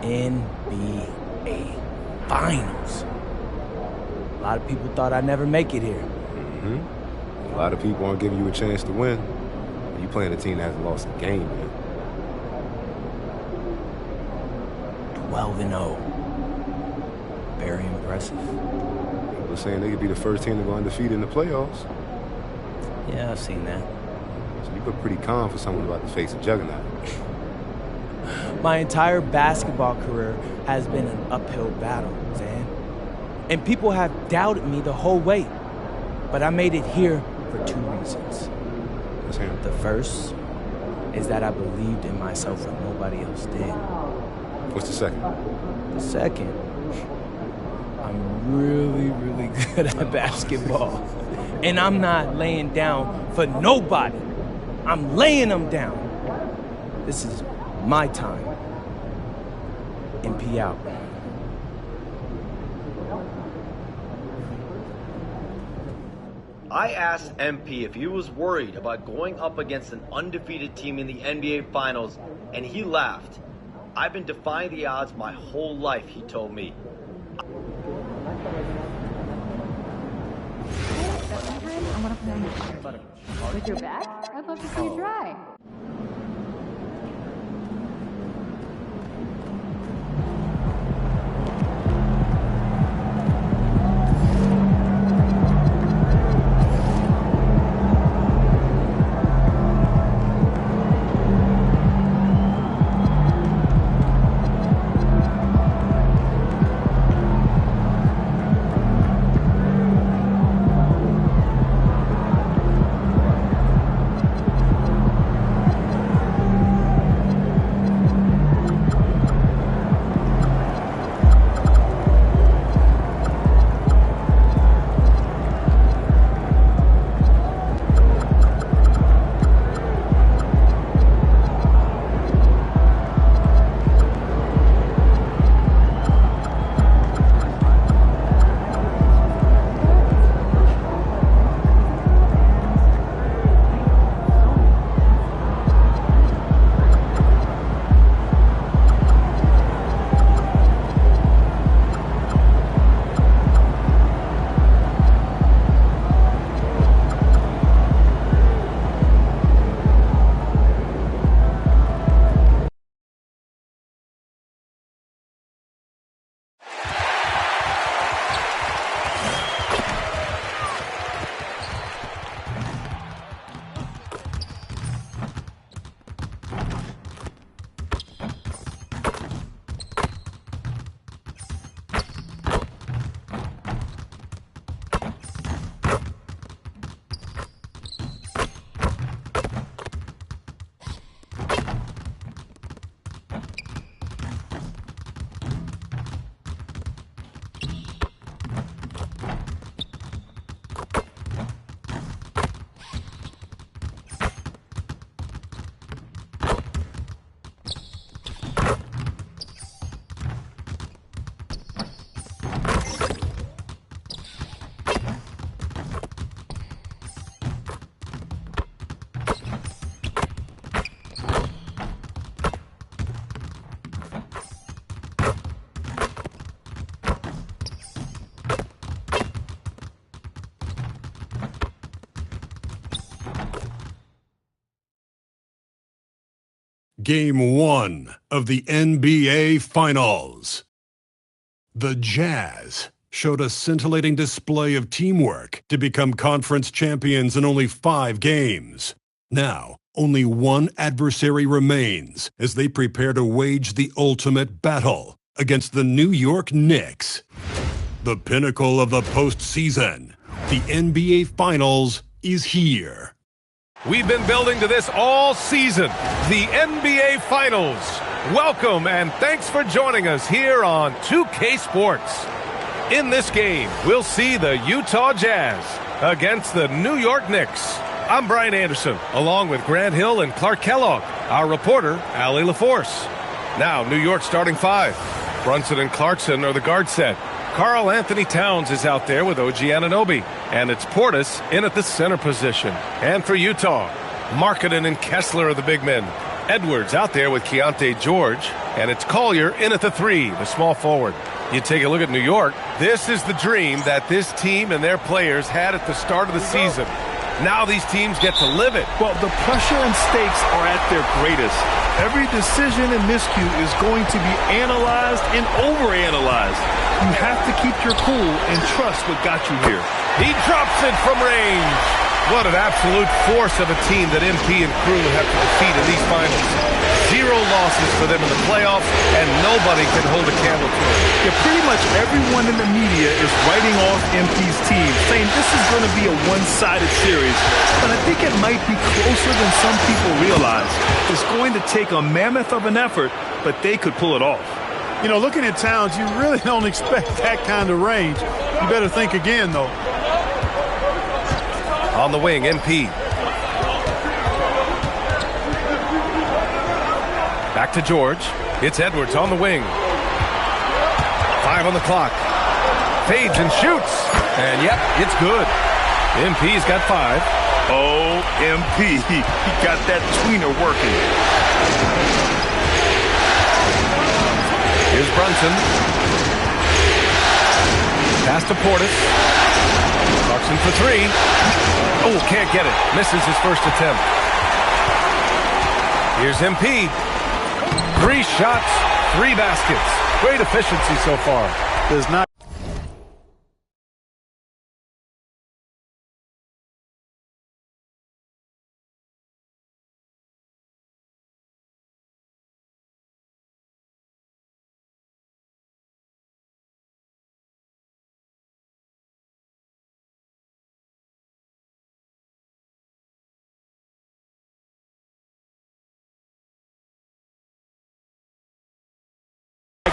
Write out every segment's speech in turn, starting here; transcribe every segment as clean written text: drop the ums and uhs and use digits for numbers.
NBA Finals. A lot of people thought I'd never make it here. Mm-hmm. A lot of people aren't giving you a chance to win. You playing a team that hasn't lost a game, man. 12-0. Very impressive. People are saying they could be the first team to go undefeated in the playoffs. Yeah, I've seen that. So you look pretty calm for someone about to face a juggernaut. My entire basketball career has been an uphill battle, Zan. And people have doubted me the whole way. But I made it here for 2 reasons. Let's hear 'em. The first is that I believed in myself when nobody else did. What's the second? The second, I'm really, really good at basketball. And I'm not laying down for nobody. I'm laying them down. This is my time. MP out. I asked MP if he was worried about going up against an undefeated team in the NBA Finals, and he laughed. I've been defying the odds my whole life, he told me. I want to play with your back? I'd love to see you try. Game 1 of the NBA Finals. The Jazz showed a scintillating display of teamwork to become conference champions in only 5 games. Now, only one adversary remains as they prepare to wage the ultimate battle against the New York Knicks. The pinnacle of the postseason, the NBA Finals, is here. We've been building to this all season, the NBA Finals. Welcome and thanks for joining us here on 2K Sports. In this game, we'll see the Utah Jazz against the New York Knicks. I'm Brian Anderson, along with Grant Hill and Clark Kellogg, our reporter, Allie LaForce. Now, New York starting 5. Brunson and Clarkson are the guard set. Karl Anthony Towns is out there with OG Anunoby, and it's Portis in at the center position. And for Utah, Markkanen and Kessler are the big men. Edwards out there with Keontae George, and it's Collier in at the 3, the small forward. You take a look at New York. This is the dream that this team and their players had at the start of the season. Now these teams get to live it. Well, the pressure and stakes are at their greatest. Every decision and miscue is going to be analyzed and overanalyzed. You have to keep your cool and trust what got you here. He drops it from range. What an absolute force of a team that MP and crew have to defeat in these finals. 0 losses for them in the playoffs, and nobody can hold a candle to it. Yeah, pretty much everyone in the media is writing off MP's team, saying this is going to be a one-sided series. But I think it might be closer than some people realize. It's going to take a mammoth of an effort, but they could pull it off. You know, looking at Towns, you really don't expect that kind of range. You better think again, though. On the wing, MP. Back to George. It's Edwards on the wing. 5 on the clock. Fades and shoots. And yep, it's good. MP's got 5. Oh, MP. He got that tweener working. Here's Brunson. Pass to Portis. Clarkson for 3. Oh, can't get it. Misses his first attempt. Here's MP. 3 shots, 3 baskets. Great efficiency so far. Does not.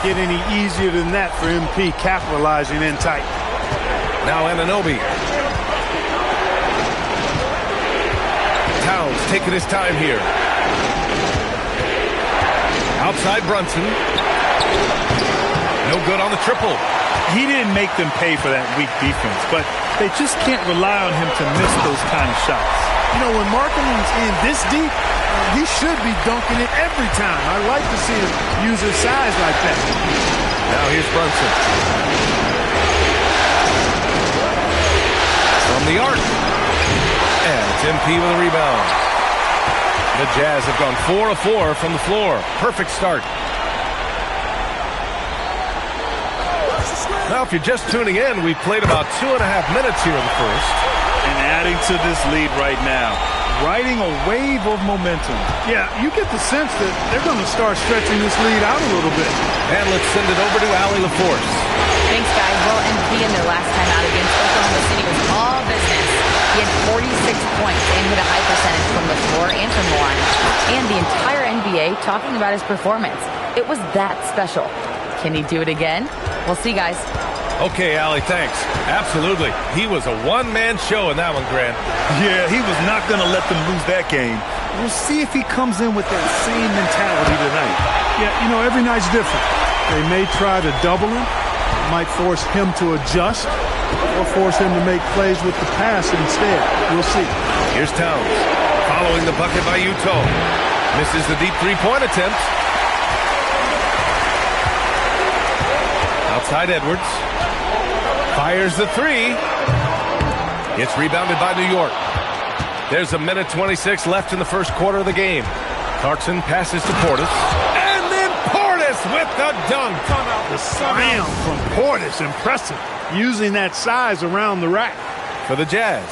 Get any easier than that for MP, capitalizing in tight. Now Anunoby. Towns taking his time here. Outside Brunson. No good on the triple. He didn't make them pay for that weak defense, but they just can't rely on him to miss those kind of shots. You know, when Markkanen's in this deep, he should be dunking it every time. I like to see him use his size like that. Now here's Brunson. From the arc. And it's MP with a rebound. The Jazz have gone 4 of 4 from the floor. Perfect start. Now, if you're just tuning in, we've played about 2.5 minutes here in the first. And adding to this lead right now. Riding a wave of momentum. Yeah, you get the sense that they're going to start stretching this lead out a little bit. And let's send it over to Allie LaForce. Thanks, guys. Well, MP in their last time out against Oklahoma City was all business. He had 46 points and hit a high percentage from the floor and from the line. And the entire NBA talking about his performance. It was that special. Can he do it again? We'll see, guys. Okay, Allie, thanks. Absolutely. He was a one-man show in that one, Grant. Yeah, he was not going to let them lose that game. We'll see if he comes in with that same mentality tonight. Yeah, you know, every night's different. They may try to double him, might force him to adjust, or force him to make plays with the pass instead. We'll see. Here's Towns, following the bucket by Utah. Misses the deep three-point attempt. Outside Edwards. Fires the 3. It's rebounded by New York. There's 1:26 left in the first quarter of the game. Clarkson passes to Portis. And then Portis with the dunk. The slam from Portis, impressive. Using that size around the rack. For the Jazz,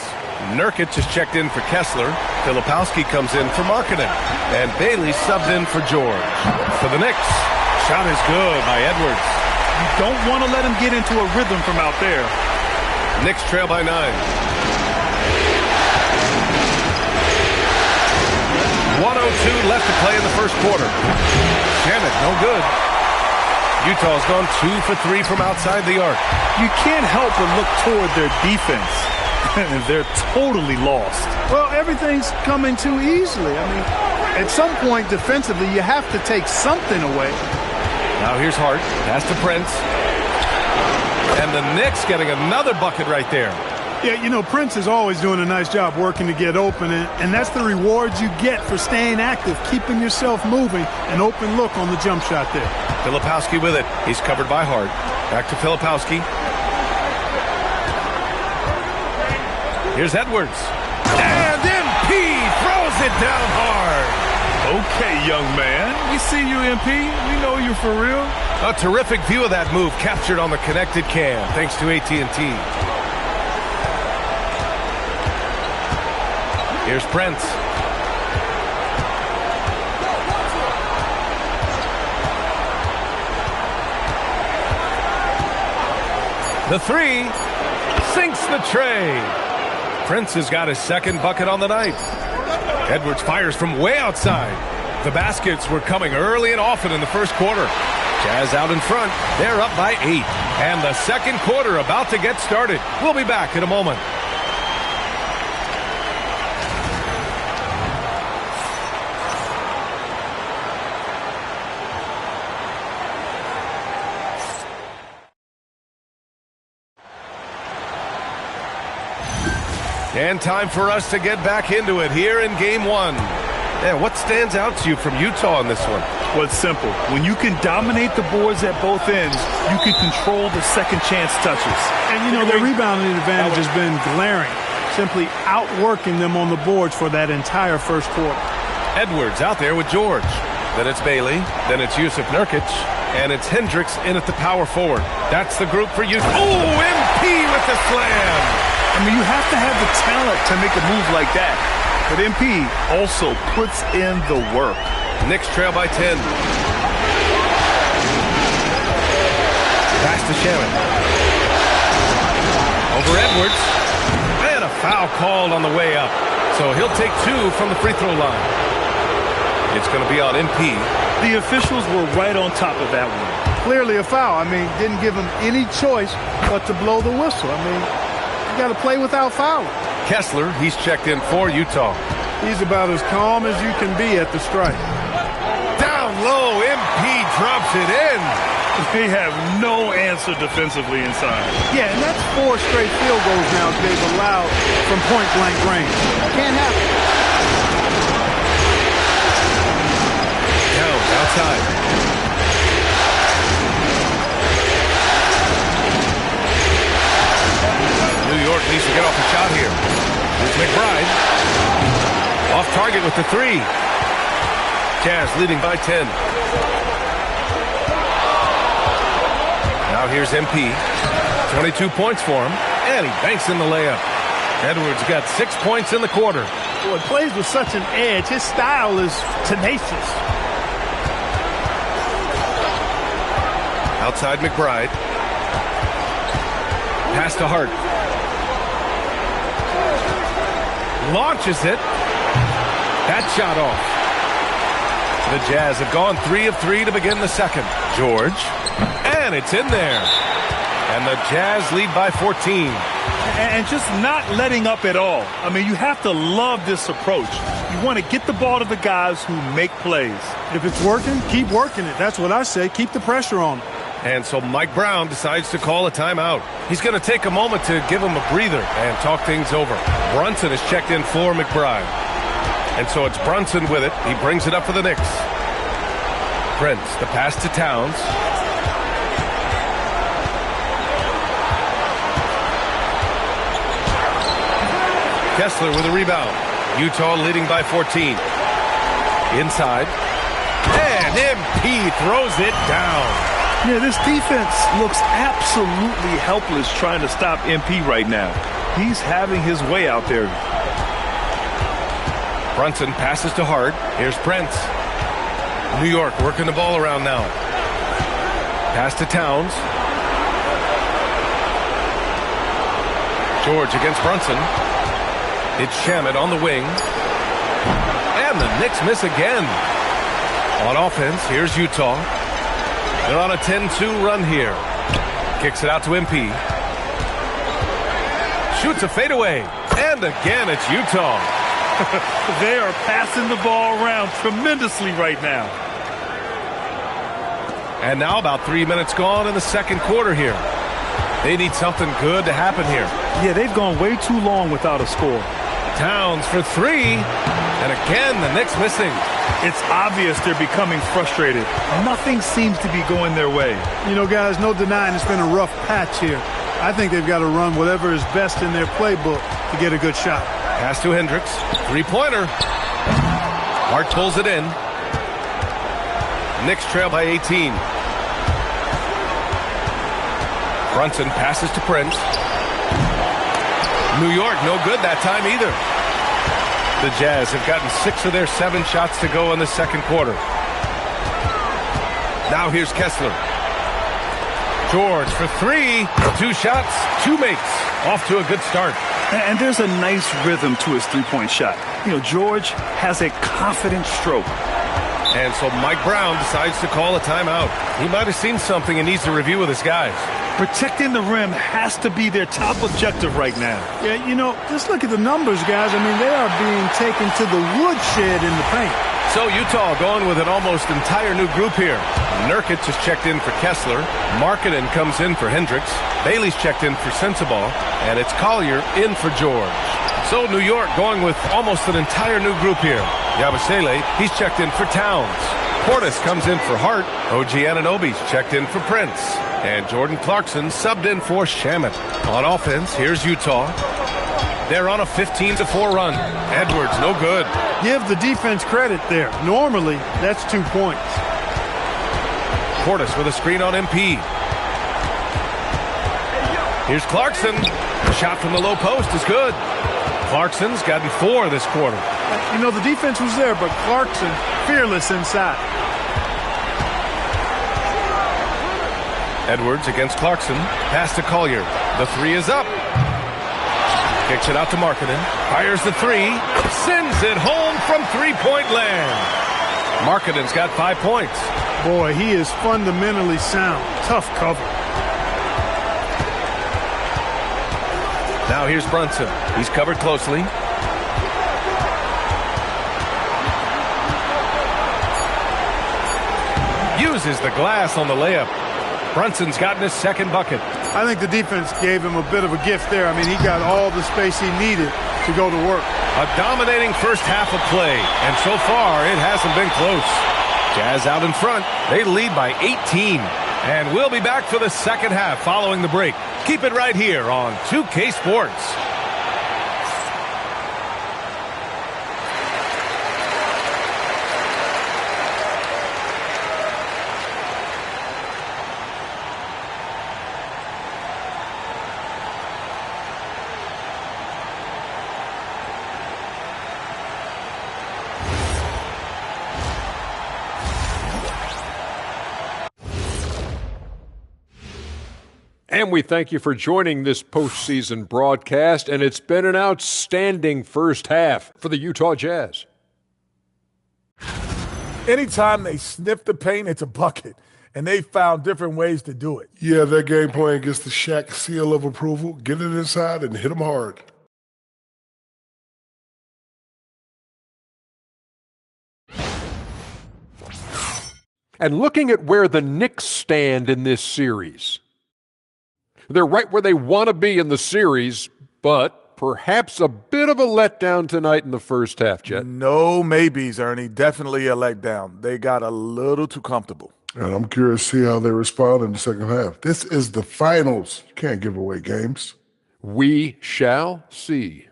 Nurkic has checked in for Kessler. Filipowski comes in for Markkanen. And Bailey subbed in for George. For the Knicks, shot is good by Edwards. You don't want to let him get into a rhythm from out there. Knicks trail by 9. 1:02 left to play in the first quarter. Shamet, no good. Utah's gone 2 for 3 from outside the arc. You can't help but look toward their defense. They're totally lost. Well, everything's coming too easily. I mean, at some point defensively, you have to take something away. Now here's Hart. Pass to Prince. And the Knicks getting another bucket right there. Yeah, you know, Prince is always doing a nice job working to get open, and that's the reward you get for staying active, keeping yourself moving, an open look on the jump shot there. Filipowski with it. He's covered by Hart. Back to Filipowski. Here's Edwards. And MP throws it down hard. Okay, young man. We see you, MP. We know you for real. A terrific view of that move captured on the connected cam, thanks to AT&T. Here's Prince. The three sinks the tray. Prince has got his second bucket on the night. Edwards fires from way outside. The baskets were coming early and often in the first quarter. Jazz out in front. They're up by 8. And the second quarter about to get started. We'll be back in a moment. And time for us to get back into it here in Game 1. Yeah, what stands out to you from Utah in this one? Well, it's simple. When you can dominate the boards at both ends, you can control the second chance touches. And, you know, their rebounding advantage has been glaring, simply outworking them on the boards for that entire first quarter. Edwards out there with George. Then it's Bailey. Then it's Yusuf Nurkic. And it's Hendricks in at the power forward. That's the group for Utah. Oh, MP with the slam. I mean, you have to have the talent to make a move like that. But MP also puts in the work. Knicks trail by 10. Pass to Shannon. Over Edwards. And a foul called on the way up. So he'll take 2 from the free throw line. It's going to be on MP. The officials were right on top of that one. Clearly a foul. I mean, didn't give him any choice but to blow the whistle. I mean, you got to play without fouling. Kessler, he's checked in for Utah. He's about as calm as you can be at the strike. Down low, MP drops it in. They have no answer defensively inside. Yeah, and that's 4 straight field goals now they've allowed from point-blank range. Can't happen. Down, outside. New York needs to get off the shot here. Here's McBride. Off target with the 3. Jazz leading by 10. Now here's MP. 22 points for him. And he banks in the layup. Edwards got 6 points in the quarter. Boy, plays with such an edge. His style is tenacious. Outside McBride. Pass to Hart. Launches it. That shot off. The Jazz have gone 3 of 3 to begin the second. George. And it's in there. And the Jazz lead by 14. And just not letting up at all. I mean, you have to love this approach. You want to get the ball to the guys who make plays. If it's working, keep working it. That's what I say. Keep the pressure on them. And so Mike Brown decides to call a timeout. He's going to take a moment to give him a breather and talk things over. Brunson has checked in for McBride. And so it's Brunson with it. He brings it up for the Knicks. Prince, the pass to Towns. Kessler with a rebound. Utah leading by 14. Inside. And MP throws it down. Yeah, this defense looks absolutely helpless trying to stop MP right now. He's having his way out there. Brunson passes to Hart. Here's Prince. New York working the ball around now. Pass to Towns. George against Brunson. It's Shamet on the wing. And the Knicks miss again. On offense, here's Utah. They're on a 10-2 run here. Kicks it out to MP. Shoots a fadeaway. And again, it's Utah. They are passing the ball around tremendously right now. And now about 3 minutes gone in the second quarter here. They need something good to happen here. Yeah, they've gone way too long without a score. Towns for three. And again, the Knicks missing. It's obvious they're becoming frustrated. Nothing seems to be going their way. You know, guys, no denying it's been a rough patch here. I think they've got to run whatever is best in their playbook to get a good shot. Pass to Hendricks. Three-pointer. Hart pulls it in. Knicks trail by 18. Brunson passes to Prince. New York, no good that time either. The Jazz have gotten 6 of their 7 shots to go in the second quarter. Now here's Kessler. George for 3. 2 shots, 2 makes. Off to a good start. And there's a nice rhythm to his three-point shot. You know, George has a confident stroke. And so Mike Brown decides to call a timeout. He might have seen something and needs to review with his guys. Protecting the rim has to be their top objective right now. Yeah, you know, just look at the numbers, guys. I mean, they are being taken to the woodshed in the paint. So Utah going with an almost entire new group here. Nurkic is checked in for Kessler. Markkanen comes in for Hendricks. Bailey's checked in for Sensabaugh. And it's Collier in for George. So New York going with almost an entire new group here. Yabusele, he's checked in for Towns. Portis comes in for Hart. OG Anunoby's checked in for Prince. And Jordan Clarkson subbed in for Shamet. On offense, here's Utah. They're on a 15-4 run. Edwards, no good. Give the defense credit there. Normally, that's 2 points. Portis with a screen on MP. Here's Clarkson. The shot from the low post is good. Clarkson's gotten 4 this quarter. You know, the defense was there, but Clarkson fearless inside. Edwards against Clarkson. Pass to Collier. The 3 is up. Kicks it out to Markkanen. Fires the 3. Sends it home from three-point land. Markkanen's got 5 points. Boy, he is fundamentally sound. Tough cover. Now here's Brunson. He's covered closely. Uses the glass on the layup. Brunson's gotten his second bucket. I think the defense gave him a bit of a gift there. I mean, he got all the space he needed to go to work. A dominating first half of play, and so far it hasn't been close. Jazz out in front. They lead by 18. And we'll be back for the second half following the break. Keep it right here on 2K Sports. And we thank you for joining this postseason broadcast, and it's been an outstanding first half for the Utah Jazz. Anytime they sniff the paint, it's a bucket, and they found different ways to do it. Yeah, their game plan gets the Shaq seal of approval. Get it inside and hit them hard. And looking at where the Knicks stand in this series, they're right where they want to be in the series, but perhaps a bit of a letdown tonight in the first half, Jet. No maybes, Ernie. Definitely a letdown. They got a little too comfortable. And I'm curious to see how they respond in the second half. This is the finals. You can't give away games. We shall see.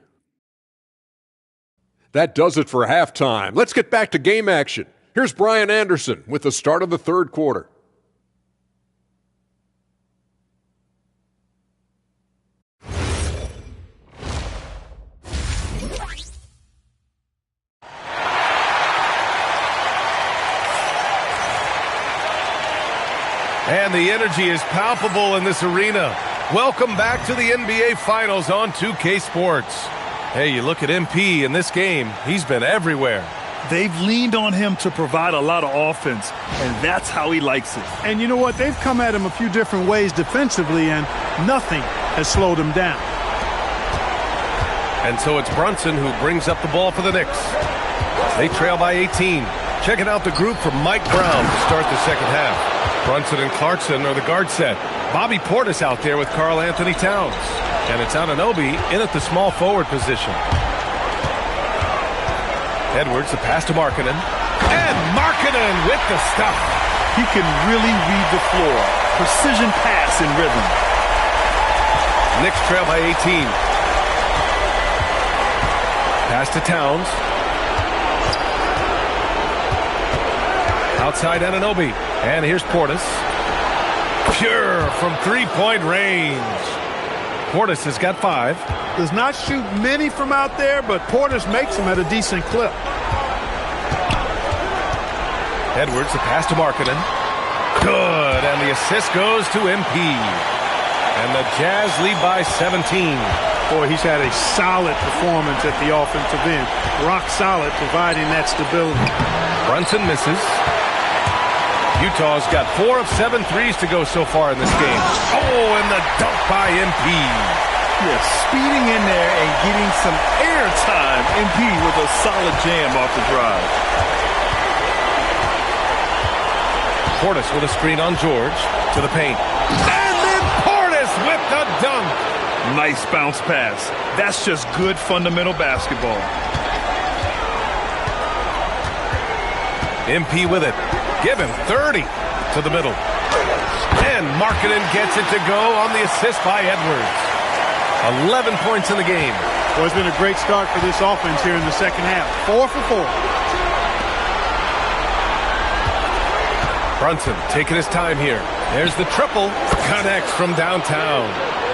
That does it for halftime. Let's get back to game action. Here's Brian Anderson with the start of the third quarter. And the energy is palpable in this arena. Welcome back to the NBA Finals on 2K Sports. Hey, you look at MP in this game, he's been everywhere. They've leaned on him to provide a lot of offense, and that's how he likes it. And you know what? They've come at him a few different ways defensively, and nothing has slowed him down. And so it's Brunson who brings up the ball for the Knicks. They trail by 18. Checking out the group from Mike Brown to start the second half. Brunson and Clarkson are the guard set. Bobby Portis out there with Karl Anthony Towns. And it's Anunoby in at the small forward position. Edwards, the pass to Markkanen. And Markkanen with the stuff. He can really read the floor. Precision pass in rhythm. Knicks trail by 18. Pass to Towns. Outside Anunoby. And here's Portis. Pure from three-point range. Portis has got 5. Does not shoot many from out there, but Portis makes them at a decent clip. Edwards, the pass to Markkanen. Good, and the assist goes to MP. And the Jazz lead by 17. Boy, he's had a solid performance at the offensive end. Rock solid, providing that stability. Brunson misses. Utah's got 4 of 7 threes to go so far in this game. Oh, and the dunk by MP. Yeah, speeding in there and getting some air time. MP with a solid jam off the drive. Portis with a screen on George to the paint. And then Portis with the dunk. Nice bounce pass. That's just good fundamental basketball. MP with it. Give him 30 to the middle. And Markkanen gets it to go on the assist by Edwards. 11 points in the game. Well, it's been a great start for this offense here in the second half. 4 for 4. Brunson taking his time here. There's the triple. Connects from downtown.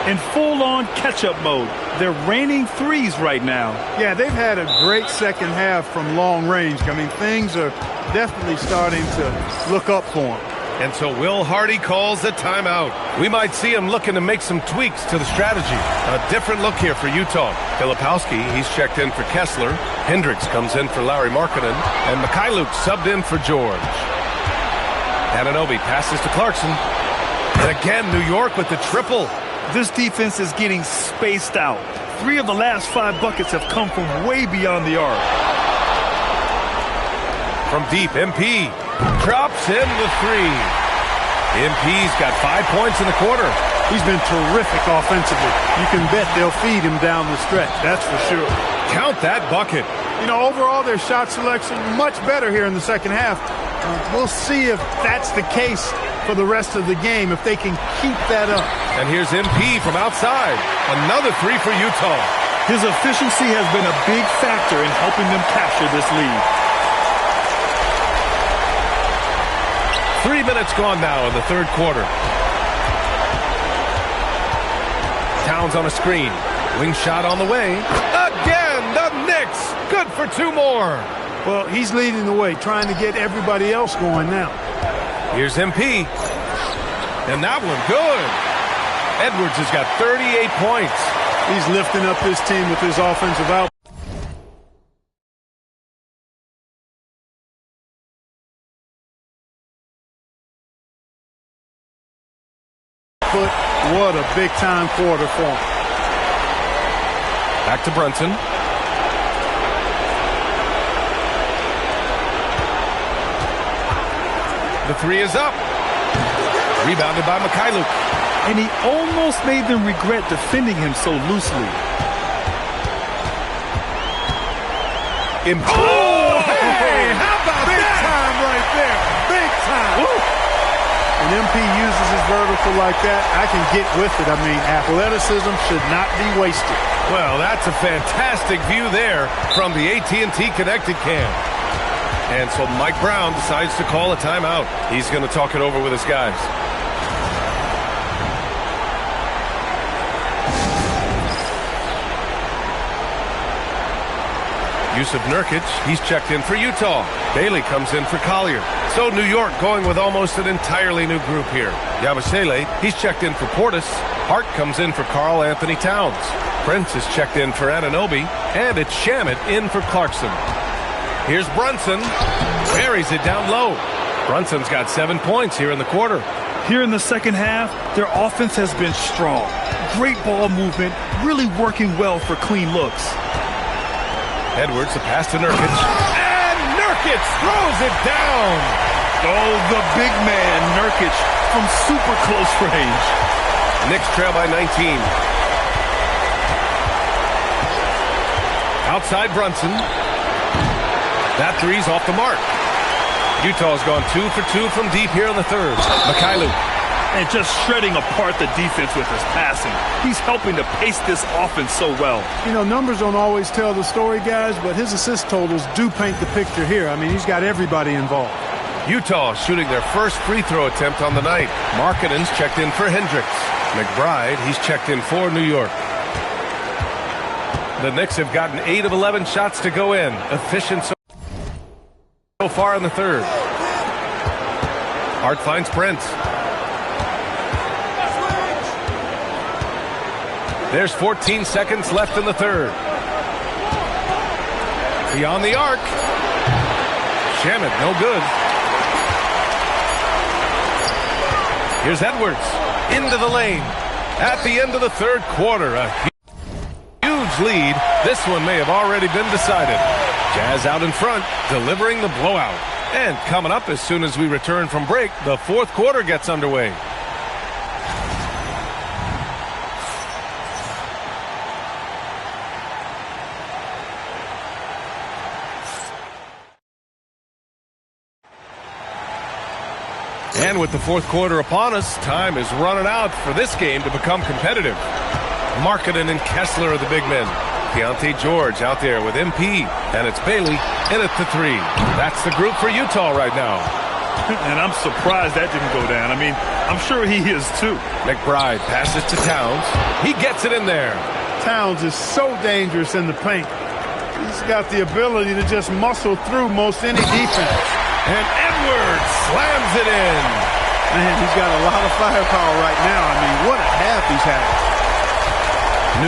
In full-on catch-up mode. They're raining threes right now. Yeah, they've had a great second half from long range. I mean, things are definitely starting to look up for them. And so Will Hardy calls the timeout. We might see him looking to make some tweaks to the strategy. A different look here for Utah. Filipowski, he's checked in for Kessler. Hendricks comes in for Lauri Markkanen. And Mikhailuk subbed in for George. Anunoby passes to Clarkson. And again, New York with the triple. This defense is getting spaced out. 3 of the last 5 buckets have come from way beyond the arc. From deep, MP drops in the 3. MP's got 5 points in the quarter. He's been terrific offensively. You can bet they'll feed him down the stretch, that's for sure. Count that bucket. You know, overall, their shot selection much better here in the second half. We'll see if that's the case for the rest of the game, if they can keep that up. And here's MP from outside. Another 3 for Utah. His efficiency has been a big factor in helping them capture this lead. 3 minutes gone now in the third quarter. Towns on a screen. Wing shot on the way. Again, the Knicks. Good for 2 more. Well, he's leading the way, trying to get everybody else going now. Here's MP. And that one good. Edwards has got 38 points. He's lifting up his team with his offensive output. What a big-time quarter for him. Back to Brunson. The 3 is up. Rebounded by Mikhailuk. And he almost made them regret defending him so loosely. Oh, hey, how about big that? Time right there. Big time. Woo. When MP uses his vertical like that, I can get with it. I mean, athleticism should not be wasted. Well, that's a fantastic view there from the AT&T Connected Cam. And so Mike Brown decides to call a timeout. He's going to talk it over with his guys. Yusuf Nurkic, he's checked in for Utah. Bailey comes in for Collier. So New York going with almost an entirely new group here. Yabusele, he's checked in for Portis. Hart comes in for Karl Anthony Towns. Prince is checked in for Anunoby. And it's Shamet in for Clarkson. Here's Brunson. Buries it down low. Brunson's got 7 points here in the quarter. Here in the second half, their offense has been strong. Great ball movement, really working well for clean looks. Edwards, the pass to Nurkic. And Nurkic throws it down. Oh, the big man, Nurkic, from super close range. Knicks trail by 19. Outside Brunson. That three's off the mark. Utah's gone 2 for 2 from deep here in the third. Mikhailuk. And just shredding apart the defense with his passing. He's helping to pace this offense so well. You know, numbers don't always tell the story, guys, but his assist totals do paint the picture here. I mean, he's got everybody involved. Utah shooting their first free throw attempt on the night. Markkanen's checked in for Hendricks. McBride, he's checked in for New York. The Knicks have gotten 8 of 11 shots to go in. Efficient so far in the third. Hart finds Brent. There's 14 seconds left in the third. Beyond the arc. Shamet, no good. Here's Edwards. Into the lane. At the end of the third quarter, a huge lead. This one may have already been decided. Jazz out in front, delivering the blowout. And coming up as soon as we return from break, the fourth quarter gets underway. And with the fourth quarter upon us, time is running out for this game to become competitive. Markkanen and Kessler are the big men. Keontae George out there with MP. And it's Bailey in at the three. That's the group for Utah right now. And I'm surprised that didn't go down. I mean, I'm sure he is too. McBride passes to Towns. He gets it in there. Towns is so dangerous in the paint. He's got the ability to just muscle through most any defense. And Edwards slams it in. Man, he's got a lot of firepower right now. I mean, what a half he's had.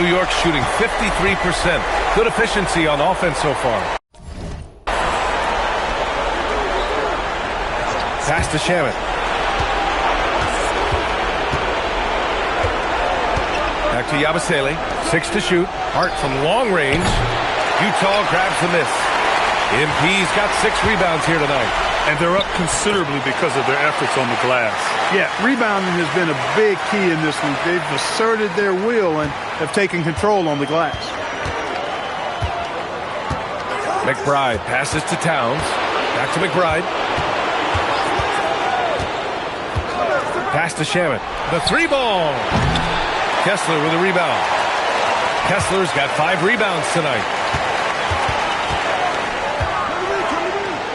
New York shooting 53%. Good efficiency on offense so far. Pass to Shamet. Back to Yabusele. 6 to shoot. Hart from long range. Utah grabs the miss. MP's got 6 rebounds here tonight. And they're up considerably because of their efforts on the glass. Yeah, rebounding has been a big key in this one. They've asserted their will and have taken control on the glass. McBride passes to Towns. Back to McBride. Pass to Shamet. The 3-ball. Kessler with a rebound. Kessler's got 5 rebounds tonight.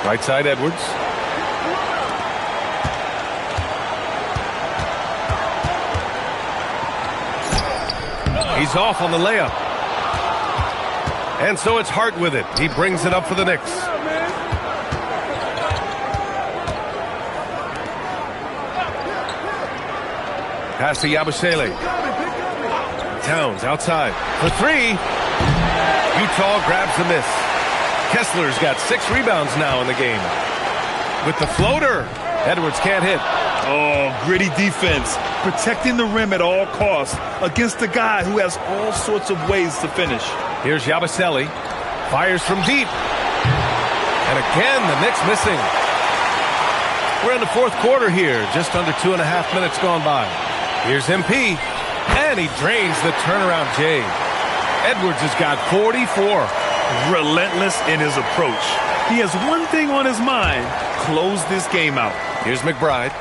Right side, Edwards. He's off on the layup. And so it's Hart with it. He brings it up for the Knicks. Pass to Yabusele. Towns outside. For 3. Utah grabs the miss. Kessler's got 6 rebounds now in the game. With the floater, Edwards can't hit. Oh, gritty defense. Protecting the rim at all costs against a guy who has all sorts of ways to finish. Here's Yabusele. Fires from deep. And again, the Knicks missing. We're in the fourth quarter here. Just under 2.5 minutes gone by. Here's MP. And he drains the turnaround J. Edwards has got 44. Relentless in his approach. He has one thing on his mind. Close this game out. Here's McBride.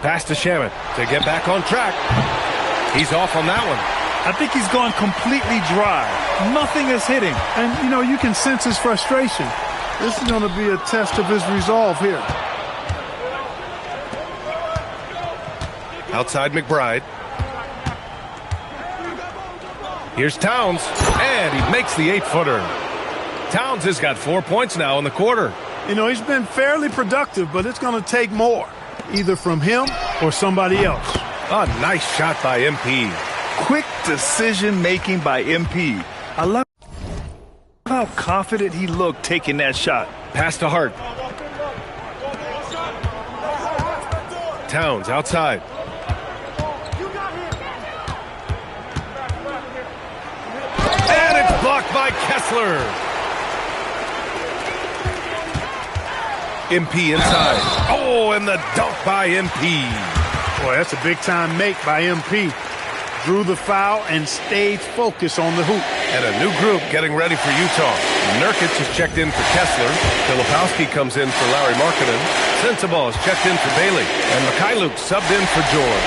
Pass to Shamet to get back on track. He's off on that one. I think he's gone completely dry. Nothing is hitting. And, you know, you can sense his frustration. This is going to be a test of his resolve here. Outside McBride. Here's Towns. And he makes the 8-footer. Towns has got 4 points now in the quarter. You know, he's been fairly productive, but it's going to take more. Either from him or somebody else. A nice shot by MP. Quick decision-making by MP. I love how confident he looked taking that shot. Pass to Hart. Towns outside. And it's blocked by Kessler. MP inside. Oh, and the dunk by MP. Boy, that's a big-time make by MP. Drew the foul and stayed focused on the hoop. And a new group getting ready for Utah. Nurkic is checked in for Kessler. Filipowski comes in for Larry Markkinen. Sensabaugh is checked in for Bailey. And Mikhailuk subbed in for George.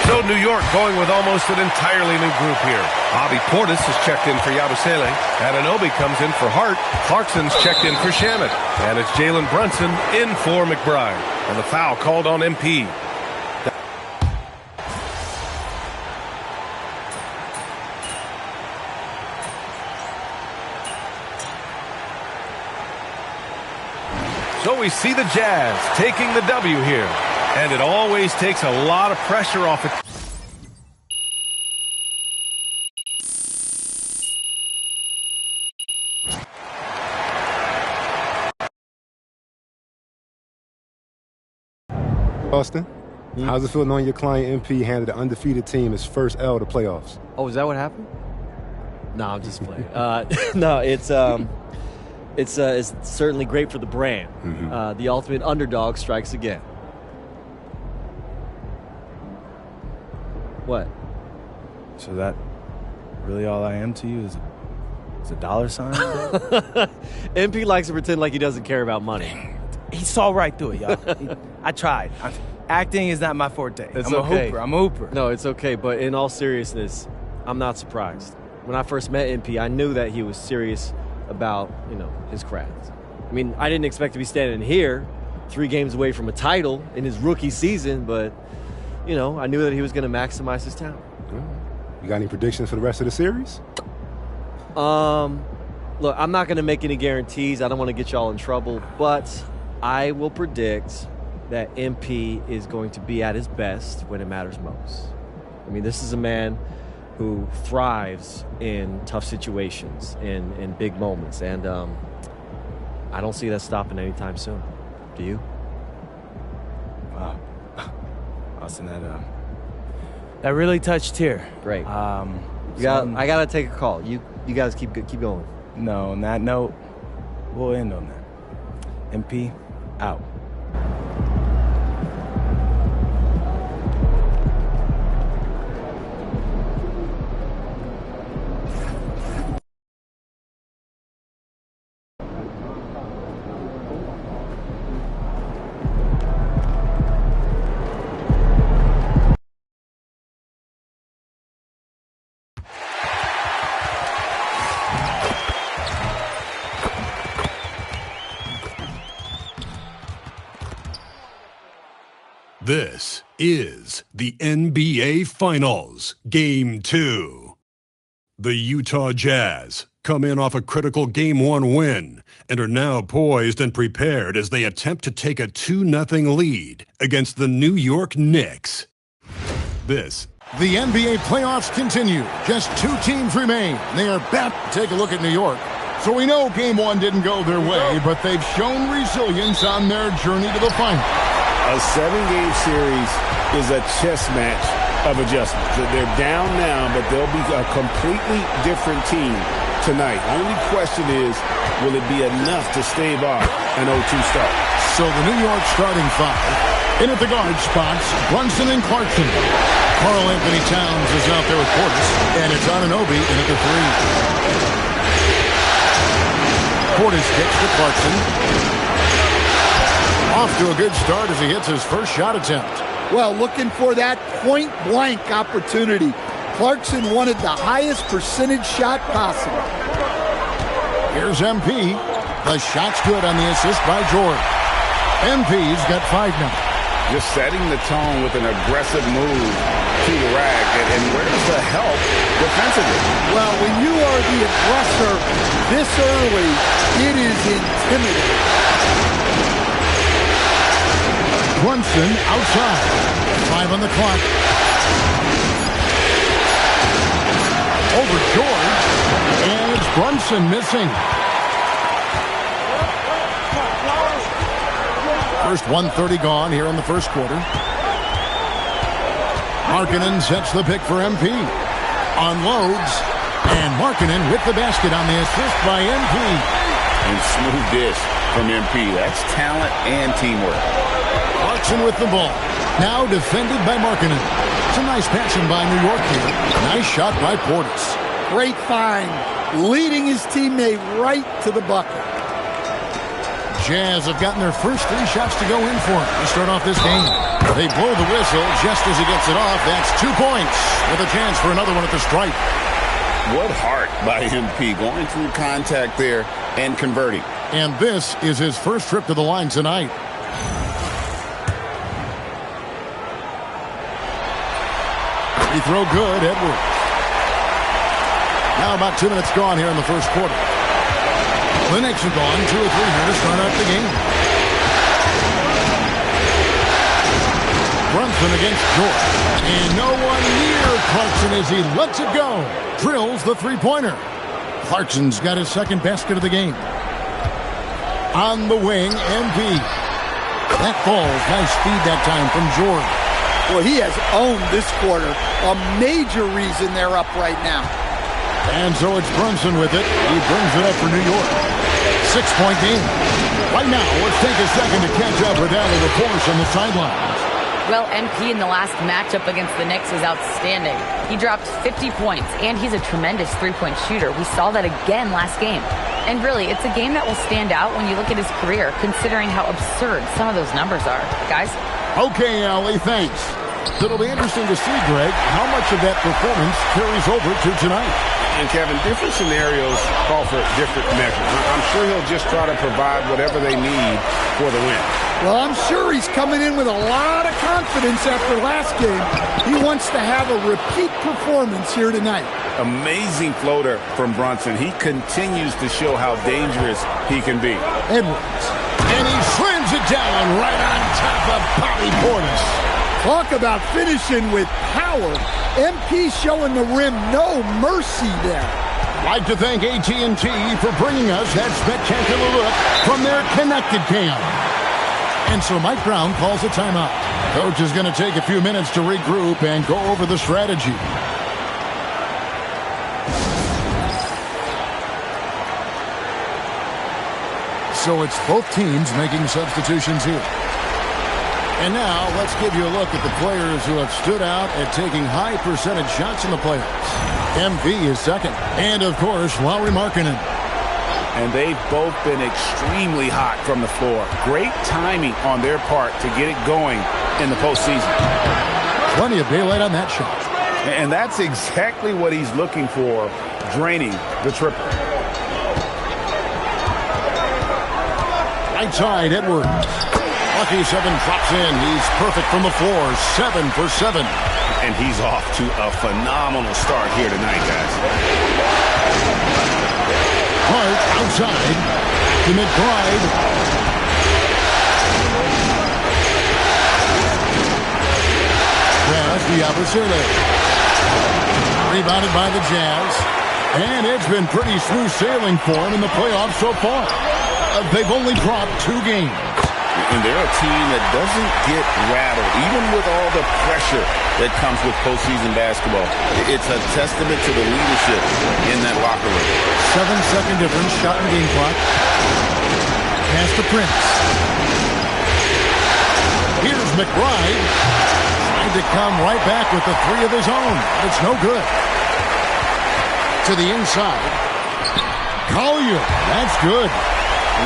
So New York going with almost an entirely new group here. Bobby Portis is checked in for Yabusele. Anunoby comes in for Hart. Clarkson's checked in for Shamet. And it's Jalen Brunson in for McBride. And the foul called on MP. So we see the Jazz taking the W here. And it always takes a lot of pressure off it. Austin, how's it feel knowing your client MP handed the undefeated team his first L to playoffs? Oh, is that what happened? No, I'm just playing. No, it's certainly great for the brand. Mm-hmm. The ultimate underdog strikes again. What? So that really all I am to you is a dollar sign? MP likes to pretend like he doesn't care about money. He saw right through it, y'all. I tried. Acting is not my forte. It's I'm okay. a hooper. No, it's okay. But in all seriousness, I'm not surprised. When I first met MP, I knew that he was serious about, his craft. I mean, I didn't expect to be standing here 3 games away from a title in his rookie season, but, I knew that he was going to maximize his talent. You got any predictions for the rest of the series? Look, I'm not going to make any guarantees. I don't want to get y'all in trouble, but I will predict that MP is going to be at his best when it matters most. I mean, this is a man who thrives in tough situations, in big moments, and I don't see that stopping anytime soon. Do you? Wow. Austin, that really touched here. Great. I gotta take a call. You guys keep going. No, on that note, we'll end on that. MP, out. This is the NBA Finals, Game 2. The Utah Jazz come in off a critical Game 1 win and are now poised and prepared as they attempt to take a 2-0 lead against the New York Knicks. The NBA playoffs continue. Just 2 teams remain. They are back to take a look at New York. So we know Game 1 didn't go their way, but they've shown resilience on their journey to the final. A 7-game series is a chess match of adjustments. They're down now, but they'll be a completely different team tonight. Only question is, will it be enough to stave off an 0-2 start? So the New York starting 5. In at the guard spots, Brunson and Clarkson. Karl Anthony Towns is out there with Portis, and it's Anunoby in at the 3. Portis kicks to Clarkson. Off to a good start as he hits his first shot attempt. Well, looking for that point-blank opportunity. Clarkson wanted the highest percentage shot possible. Here's MP. The shot's good on the assist by George. MP's got 5 now. Just setting the tone with an aggressive move to the rack. And where's the help defensively? Well, when you are the aggressor this early, it is intimidating. Brunson outside. 5 on the clock. Over George. And it's Brunson missing. First 1:30 gone here in the first quarter. Markkinen sets the pick for MP. Unloads. And Markkanen with the basket on the assist by MP. And smooth dish from MP. That's talent and teamwork. Clarkson with the ball. Now defended by Markkanen. Some nice passing by New York here. Nice shot by Portis. Great find. Leading his teammate right to the bucket. Jazz have gotten their first 3 shots to go in for him to start off this game. They blow the whistle just as he gets it off. That's 2 points with a chance for another one at the stripe. What heart by MP, going through contact there and converting. And this is his first trip to the line tonight. Free throw good, Edwards. Now about 2 minutes gone here in the first quarter. The Knicks have gone 2 or 3 here to start out the game. Brunson against George. And no one near Clarkson as he lets it go. Drills the three-pointer. Clarkson's got his second basket of the game. On the wing, MP. That falls. Nice speed that time from George. Well, he has owned this quarter. A major reason they're up right now. And so it's Brunson with it. He brings it up for New York. 6-point game. Right now, let's take a second to catch up with Allie LaForce on the sidelines. Well, MP in the last matchup against the Knicks is outstanding. He dropped 50 points, and he's a tremendous three-point shooter. We saw that again last game. And really, it's a game that will stand out when you look at his career, considering how absurd some of those numbers are. Guys? Okay, Allie, thanks. It'll be interesting to see, Greg, how much of that performance carries over to tonight. And Kevin, different scenarios call for different measures. I'm sure he'll just try to provide whatever they need for the win. Well, I'm sure he's coming in with a lot of confidence after last game. He wants to have a repeat performance here tonight. Amazing floater from Brunson. He continues to show how dangerous he can be. Edwards. And he slams it down right on top of Bobby Portis. Talk about finishing with power. MP showing the rim no mercy there. Like to thank AT&T for bringing us that spectacular look from their connected cam. And so Mike Brown calls a timeout. Coach is going to take a few minutes to regroup and go over the strategy. So it's both teams making substitutions here. And now let's give you a look at the players who have stood out at taking high percentage shots in the playoffs. MP is second. And of course, Lauri Markkanen. And they've both been extremely hot from the floor. Great timing on their part to get it going in the postseason. Plenty of daylight on that shot. And that's exactly what he's looking for, draining the triple. Right side, Edwards. Lucky 7 drops in. He's perfect from the floor. 7 for 7. And he's off to a phenomenal start here tonight, guys. Hart outside to McBride. Jazz Diabasile. Rebounded by the Jazz. And it's been pretty smooth sailing for him in the playoffs so far. They've only dropped 2 games. And they're a team that doesn't get rattled, even with all the pressure that comes with postseason basketball. It's a testament to the leadership in that locker room. 7-second difference, shot and game clock. Pass to Prince. Here's McBride. Trying to come right back with the 3 of his own. It's no good. To the inside. Collier. That's good.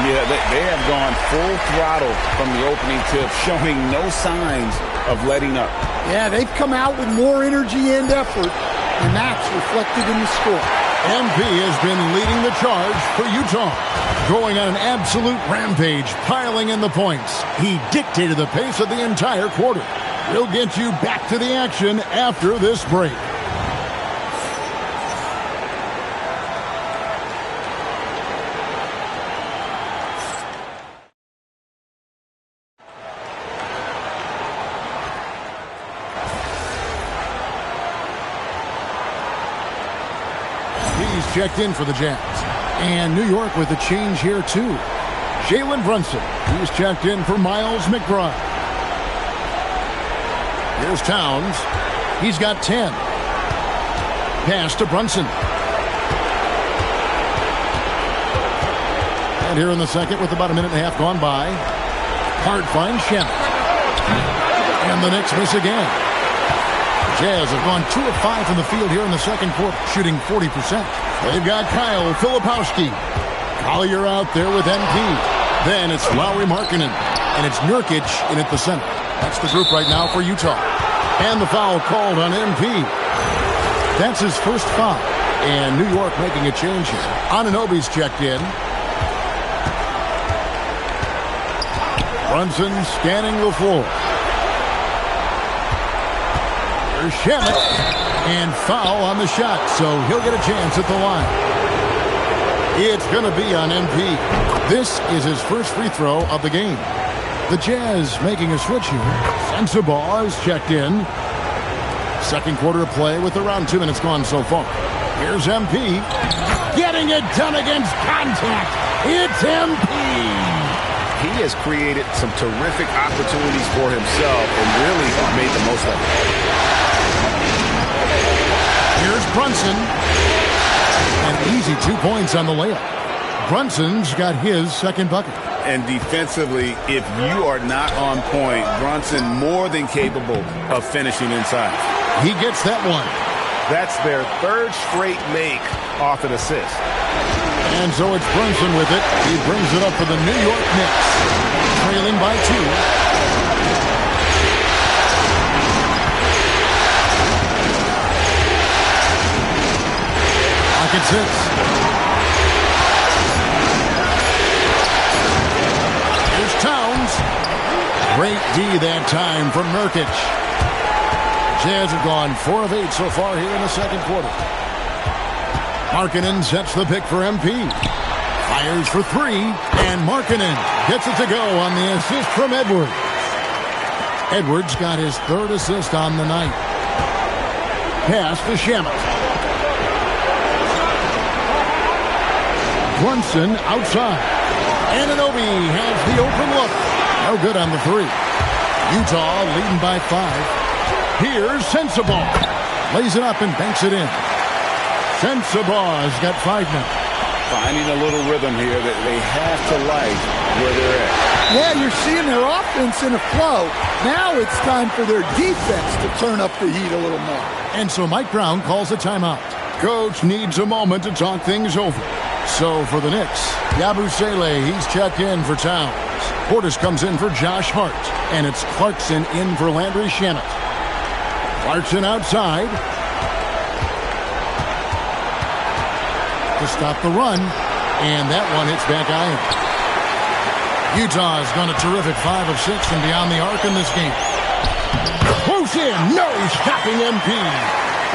Yeah, they have gone full throttle from the opening tip, showing no signs of letting up. Yeah, they've come out with more energy and effort, and that's reflected in the score. MP has been leading the charge for Utah, going on an absolute rampage, piling in the points. He dictated the pace of the entire quarter. We'll get you back to the action after this break. Checked in for the Jazz. And New York with a change here, too. Jalen Brunson. He's checked in for Miles McBride. Here's Towns. He's got 10. Pass to Brunson. here in the second with about a minute and a half gone by. Hard find Shannon. And the Knicks miss again. Jazz have gone 2 of 5 from the field here in the second quarter, shooting 40%. They've got Kyle Filipowski. Collier out there with MP. Then it's Lauri Markkanen. And it's Nurkic in at the center. That's the group right now for Utah. And the foul called on MP. That's his first foul. And New York making a change here. Anunoby's checked in. Brunson scanning the floor. There's Shamet. And foul on the shot, so he'll get a chance at the line. It's going to be on MP. This is his first free throw of the game. The Jazz making a switch here. Sensabaugh is checked in. Second quarter of play with around 2 minutes gone so far. Here's MP. Getting it done against contact. It's MP. He has created some terrific opportunities for himself and really made the most of it. Here's Brunson. An easy 2 points on the layup. Brunson's got his second bucket. And defensively, if you are not on point, Brunson more than capable of finishing inside. He gets that one. That's their third straight make off an assist. And so it's Brunson with it. He brings it up for the New York Knicks. Trailing by 2. Pocket 6. Towns. Great D that time from Nurkic. Jazz have gone 4 of 8 so far here in the second quarter. Markkanen sets the pick for MP. Fires for 3, and Markkanen gets it to go on the assist from Edwards. Edwards got his 3rd assist on the night. Pass to Shamet. Brunson outside. Anunoby has the open look. No good on the 3. Utah leading by 5. Here's Sensabaugh. Lays it up and banks it in. Sensabaugh's got 5 now. Finding a little rhythm here that they have to like where they're at. Yeah, you're seeing their offense in a flow. Now it's time for their defense to turn up the heat a little more. And so Mike Brown calls a timeout. Coach needs a moment to talk things over. So for the Knicks, Yabusele, he's checked in for Towns. Portis comes in for Josh Hart. And it's Clarkson in for Landry Shamet. Clarkson outside. To stop the run. And that one hits back iron. Utah has gone a terrific 5 of 6 and beyond the arc in this game. Close in. No, he's stopping MP.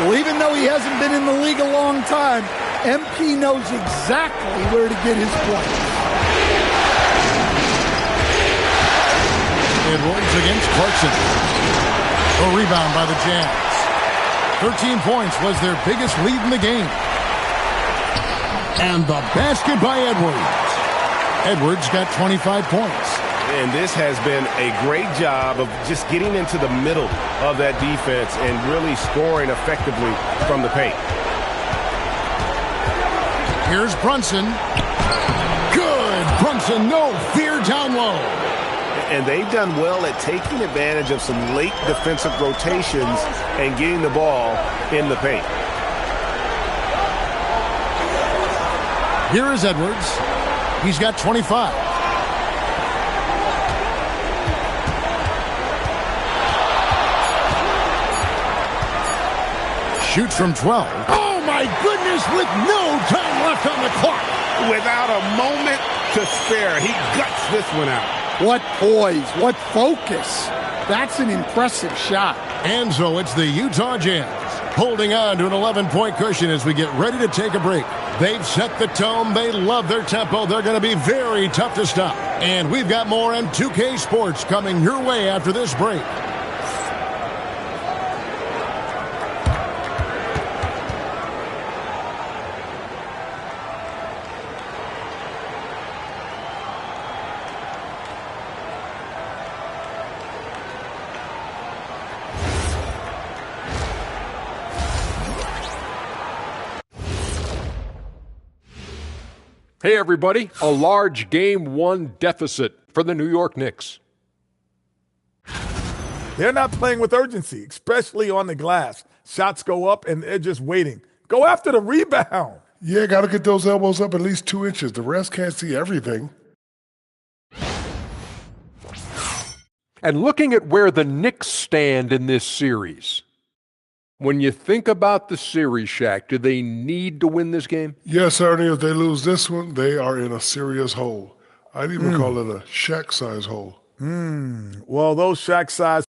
Well, even though he hasn't been in the league a long time, MP knows exactly where to get his points. Edwards against Clarkson. A rebound by the Jazz. 13 points was their biggest lead in the game. And the basket by Edwards. Edwards got 25 points. And this has been a great job of just getting into the middle of that defense and really scoring effectively from the paint. Here's Brunson. Good. Brunson, no fear down low. And they've done well at taking advantage of some late defensive rotations and getting the ball in the paint. Here is Edwards. He's got 25. Shoots from 12. Oh, my goodness, with no time left on the clock. Without a moment to spare, he guts this one out. What poise, what focus. That's an impressive shot. And so it's the Utah Jazz holding on to an 11-point cushion as we get ready to take a break. They've set the tone. They love their tempo. They're going to be very tough to stop. And we've got more on 2K Sports coming your way after this break. Hey, everybody. A large Game 1 deficit for the New York Knicks. They're not playing with urgency, especially on the glass. Shots go up, and they're just waiting. Go after the rebound. Yeah, got to get those elbows up at least 2 inches. The rest can't see everything. And looking at where the Knicks stand in this series, when you think about the series, Shaq, do they need to win this game? Yes, Ernie, if they lose this one, they are in a serious hole. I'd even call it a Shaq-size hole. Well, those Shaq-size.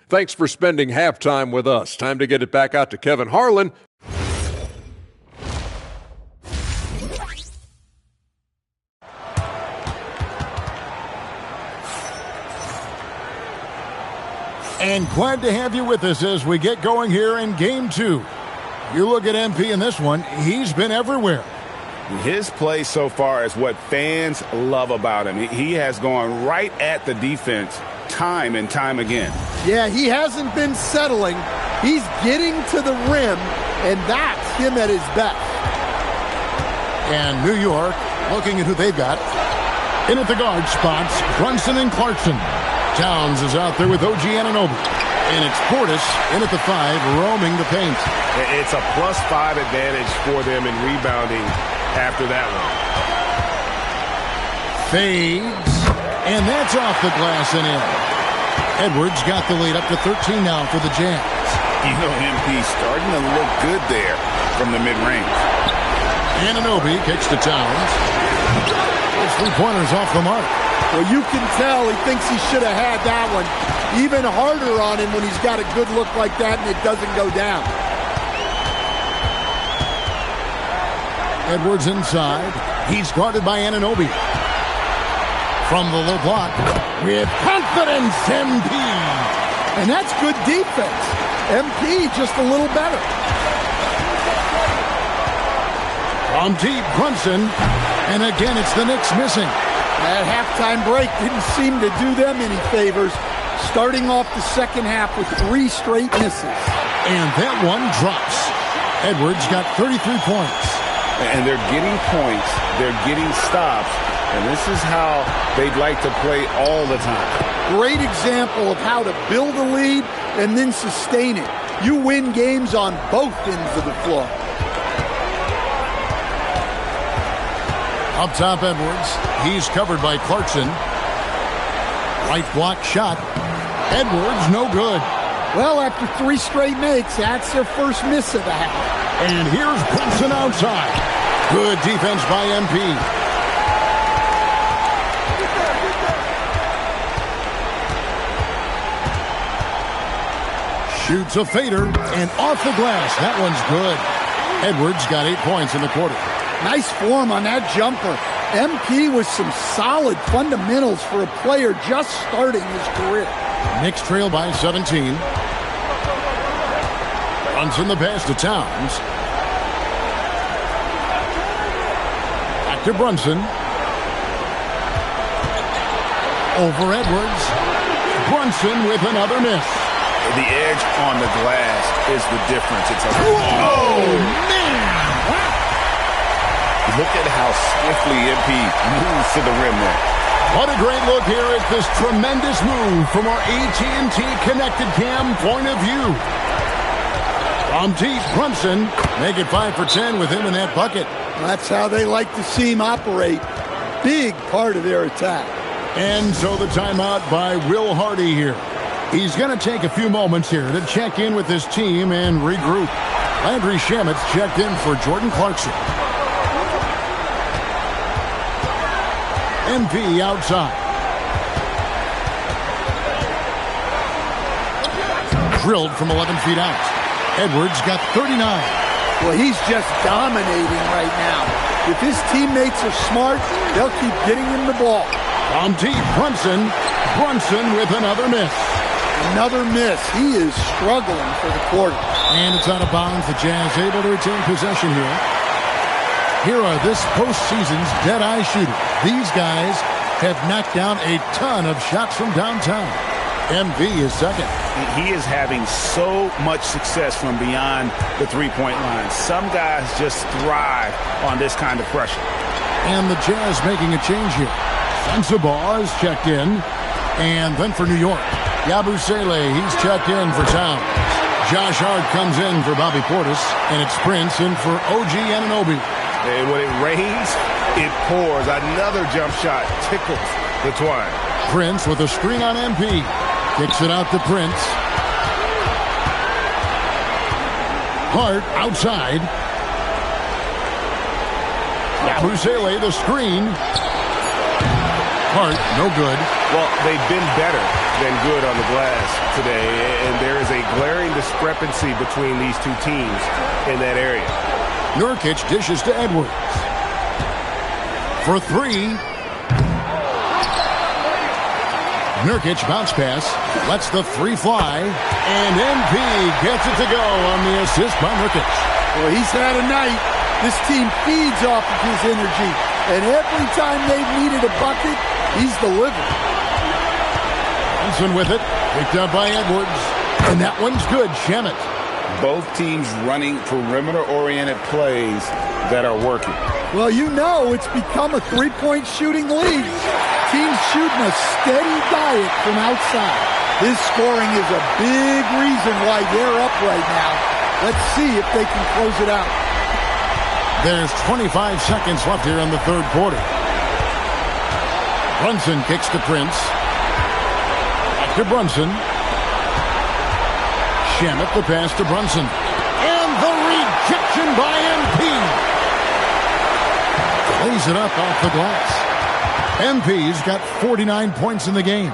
Thanks for spending halftime with us. Time to get it back out to Kevin Harlan. And glad to have you with us as we get going here in Game 2. You look at MP in this one, he's been everywhere. His play so far is what fans love about him. He has gone right at the defense time and time again. Yeah, he hasn't been settling. He's getting to the rim, and that's him at his best. And New York, looking at who they've got. In at the guard spots, Brunson and Clarkson. Towns is out there with OG Anunoby. And it's Portis in at the 5, roaming the paint. It's a +5 advantage for them in rebounding after that one. Fades. And that's off the glass and in. Edwards got the lead up to 13 now for the Jazz. You know, MP starting to look good there from the mid-range. Anunoby kicks to Towns. His 3-pointers off the mark. Well, you can tell he thinks he should have had that one. Even harder on him when he's got a good look like that and it doesn't go down. Edwards inside. He's guarded by Anunoby. From the low block. With confidence, MP. And that's good defense. MP just a little better. On deep, Brunson. And again, it's the Knicks missing. That halftime break didn't seem to do them any favors. Starting off the second half with 3 straight misses. And that one drops. Edwards got 33 points. And they're getting points. They're getting stops. And this is how they'd like to play all the time. Great example of how to build a lead and then sustain it. You win games on both ends of the floor. Up top, Edwards. He's covered by Clarkson. Right block shot. Edwards, no good. Well, after 3 straight makes, that's their first miss of the half. And here's Brunson outside. Good defense by MP. Shoots a fader and off the glass. That one's good. Edwards got 8 points in the quarter. Nice form on that jumper. MP with some solid fundamentals for a player just starting his career. Knicks trail by 17. Brunson the pass to Towns. Back to Brunson. Over Edwards. Brunson with another miss. The edge on the glass is the difference. It's a man! Look at how swiftly MP moves to the rim there. What a great look here at this tremendous move from our AT&T Connected Cam point of view. From deep, Brunson, make it 5 for 10 with him in that bucket. That's how they like to see him operate. Big part of their attack. And so the timeout by Will Hardy here. He's going to take a few moments here to check in with his team and regroup. Landry Shamet's checked in for Jordan Clarkson. MP outside. Drilled from 11 feet out. Edwards got 39. Well, he's just dominating right now. If his teammates are smart, they'll keep getting him the ball. On deep, Brunson. Brunson with another miss. Another miss. He is struggling for the quarter. And it's out of bounds. The Jazz able to retain possession here. Here are this postseason's dead-eye shooters. These guys have knocked down a ton of shots from downtown. MV is second. He is having so much success from beyond the three-point line. Some guys just thrive on this kind of pressure. And the Jazz making a change here. Sensabaugh is checked in. And then for New York, Yabusele, he's checked in for Towns. Josh Hart comes in for Bobby Portis. And it's Prince in for OG Anunoby. And when it rains, it pours. Another jump shot tickles the twine. Prince with a screen on MP. Kicks it out to Prince. Hart outside. Yabusele the screen. Hart, no good. Well, they've been better than good on the glass today, and there is a glaring discrepancy between these two teams in that area. Nurkic dishes to Edwards. For three. Nurkic bounce pass. Lets the three fly. And MP gets it to go on the assist by Nurkic. Well, he's had a night. This team feeds off of his energy. And every time they've needed a bucket, he's delivered. Johnson with it. Picked up by Edwards. And that one's good. Shamet. Both teams running perimeter-oriented plays that are working. Well, you know it's become a three-point shooting league. Teams shooting a steady diet from outside. His scoring is a big reason why they're up right now. Let's see if they can close it out. There's 25 seconds left here in the third quarter. Brunson kicks to Prince. Back to Brunson. Shamet the pass to Brunson. And the rejection by MP. Lays it up off the glass. MP's got 49 points in the game.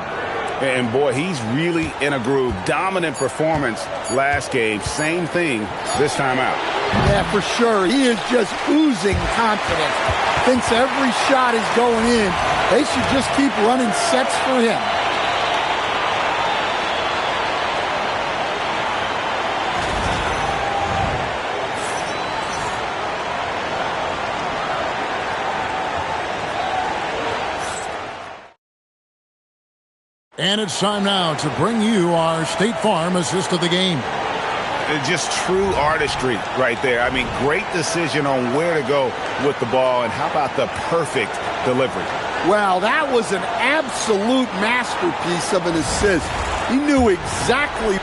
And boy, he's really in a groove. Dominant performance last game. Same thing this time out. Yeah, for sure. He is just oozing confidence. Thinks every shot is going in. They should just keep running sets for him. And it's time now to bring you our State Farm assist of the game. Just true artistry right there. I mean, great decision on where to go with the ball, and how about the perfect delivery? Well, that was an absolute masterpiece of an assist. He knew exactly.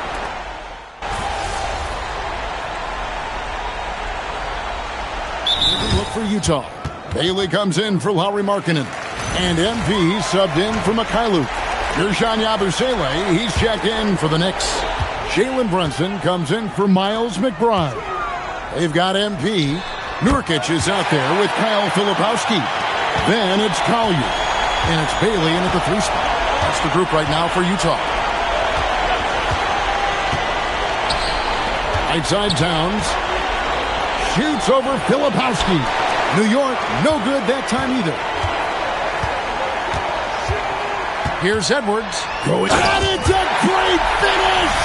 Look for Utah. Bailey comes in for Lauri Markkanen. And MP subbed in for Mikhailuk. Guerschon Yabusele, he's checked in for the Knicks. Jalen Brunson comes in for Miles McBride. They've got MP. Nurkic is out there with Kyle Filipowski. Then it's Collier. And it's Bailey in at the three spot. That's the group right now for Utah. Outside Towns. Shoots over Filipowski. New York, no good that time either. Here's Edwards. And it's a great finish!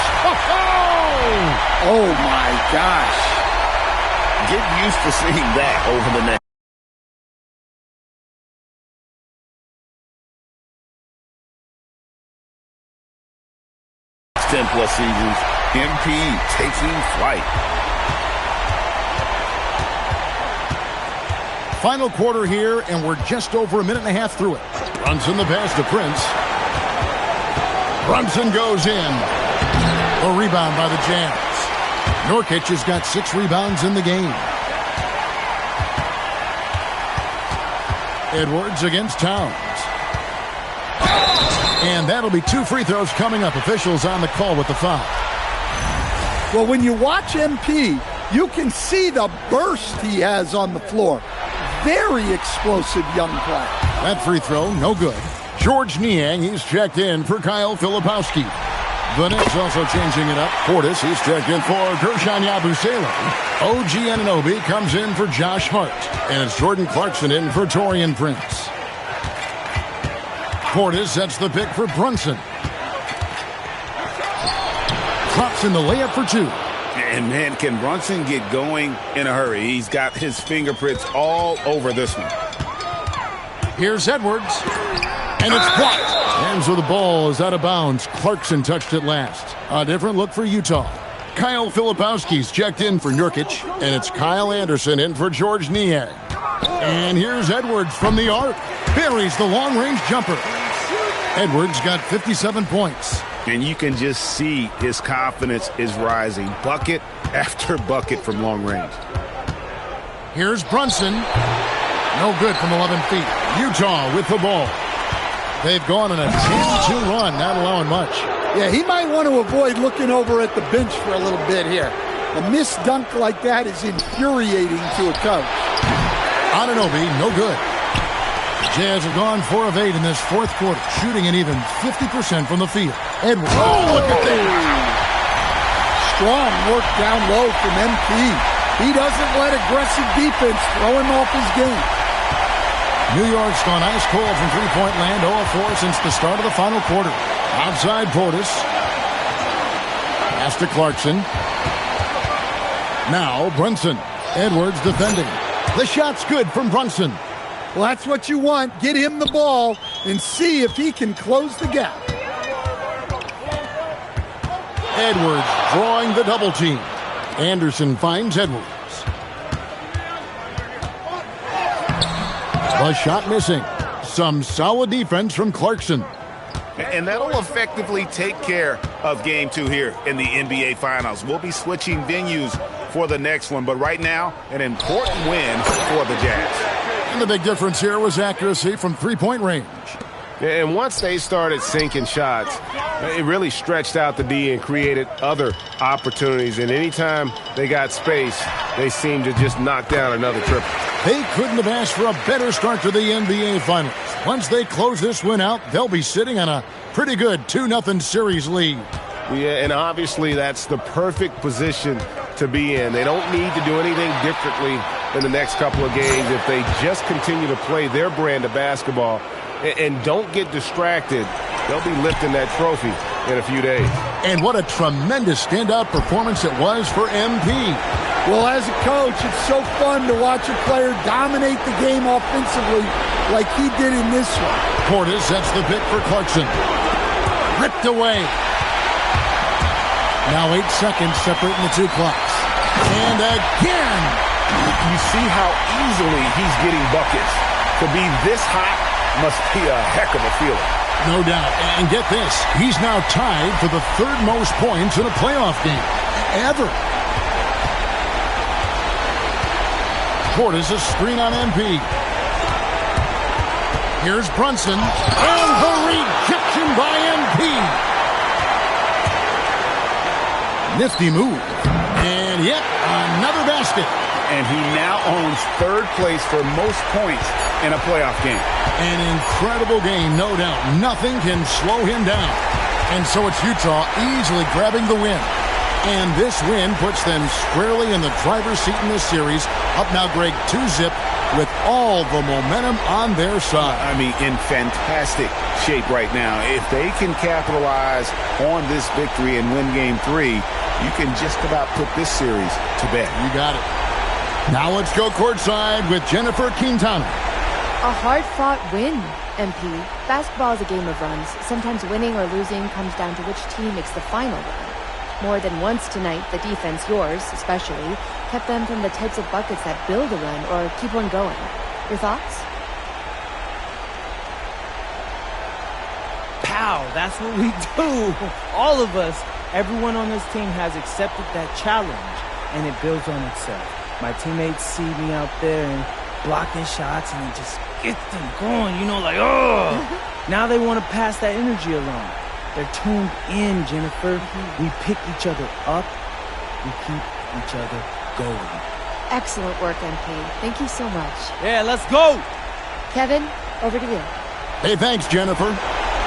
Oh my gosh. Get used to seeing that over the net. +10 seasons, MP taking flight. Final quarter here, and we're just over a minute and a half through it. Brunson the pass to Prince. Brunson goes in. A rebound by the Jazz. Nurkic has got 6 rebounds in the game. Edwards against Towns. And that'll be 2 free throws coming up. Officials on the call with the foul. Well, when you watch MP, you can see the burst he has on the floor. Very explosive young player. That free throw, no good. George Niang, he's checked in for Kyle Filipowski. The Knicks also changing it up. Portis, he's checked in for Guerschon Yabusele. OG Anunoby comes in for Josh Hart. And it's Jordan Clarkson in for Taurean Prince. Portis sets the pick for Brunson. Drops in the layup for 2. And man, can Brunson get going in a hurry? He's got his fingerprints all over this one. Here's Edwards. And it's blocked. Hands of the ball is out of bounds. Clarkson touched it last. A different look for Utah. Kyle Filipowski's checked in for Nurkic, and it's Kyle Anderson in for George Niang. And here's Edwards from the arc. Buries the long-range jumper. Edwards got 57 points. And you can just see his confidence is rising. Bucket after bucket from long range. Here's Brunson. No good from 11 feet. Utah with the ball. They've gone on a 10-2 run, not allowing much. Yeah, he might want to avoid looking over at the bench for a little bit here. A missed dunk like that is infuriating to a coach. Anunoby, no good. Jazz have gone 4 of 8 in this fourth quarter, shooting an even 50% from the field. Edwards, oh, look at that! Strong work down low from MP. He doesn't let aggressive defense throw him off his game. New York's gone ice cold from three-point land, 0-4 since the start of the final quarter. Outside Portis. Pass to Clarkson. Now Brunson. Edwards defending. The shot's good from Brunson. Well, that's what you want. Get him the ball and see if he can close the gap. Edwards drawing the double team. Anderson finds Edwards. The shot missing. Some solid defense from Clarkson. And that'll effectively take care of Game 2 here in the NBA Finals. We'll be switching venues for the next one, but right now, an important win for the Jazz. And the big difference here was accuracy from three-point range. And once they started sinking shots, it really stretched out the D and created other opportunities. And anytime they got space, they seemed to just knock down another triple. They couldn't have asked for a better start to the NBA Finals. Once they close this win out, they'll be sitting on a pretty good 2-0 series lead. Yeah, and obviously that's the perfect position to be in. They don't need to do anything differently in the next couple of games if they just continue to play their brand of basketball and don't get distracted. They'll be lifting that trophy in a few days. And what a tremendous standout performance it was for MP. Well, as a coach, it's so fun to watch a player dominate the game offensively like he did in this one. Portis sets the pick for Clarkson. Ripped away. Now 8 seconds separating the two clocks. And again! You see how easily he's getting buckets. To be this hot must be a heck of a feeling. No doubt. And get this, he's now tied for the third most points in a playoff game ever. Portis a screen on MP. Here's Brunson. And the rejection by MP. Nifty move. And yet another basket. And he now owns third place for most points in a playoff game. An incredible game, no doubt. Nothing can slow him down. And so it's Utah easily grabbing the win. And this win puts them squarely in the driver's seat in this series. Up now, Greg, 2-0 with all the momentum on their side. I mean, in fantastic shape right now. If they can capitalize on this victory and win Game 3, you can just about put this series to bed. You got it. Now let's go courtside with Jennifer Quintana. A hard-fought win, MP. Basketball is a game of runs. Sometimes winning or losing comes down to which team makes the final run. More than once tonight, the defense, yours especially, kept them from the types of buckets that build a run or keep one going. Your thoughts? Pow, that's what we do. All of us, everyone on this team has accepted that challenge, and it builds on itself. My teammates see me out there and blocking shots, and it just gets them going, you know, like, oh! Now they want to pass that energy along. They're tuned in, Jennifer. We pick each other up. We keep each other going. Excellent work, MP. Thank you so much. Yeah, let's go! Kevin, over to you. Hey, thanks, Jennifer.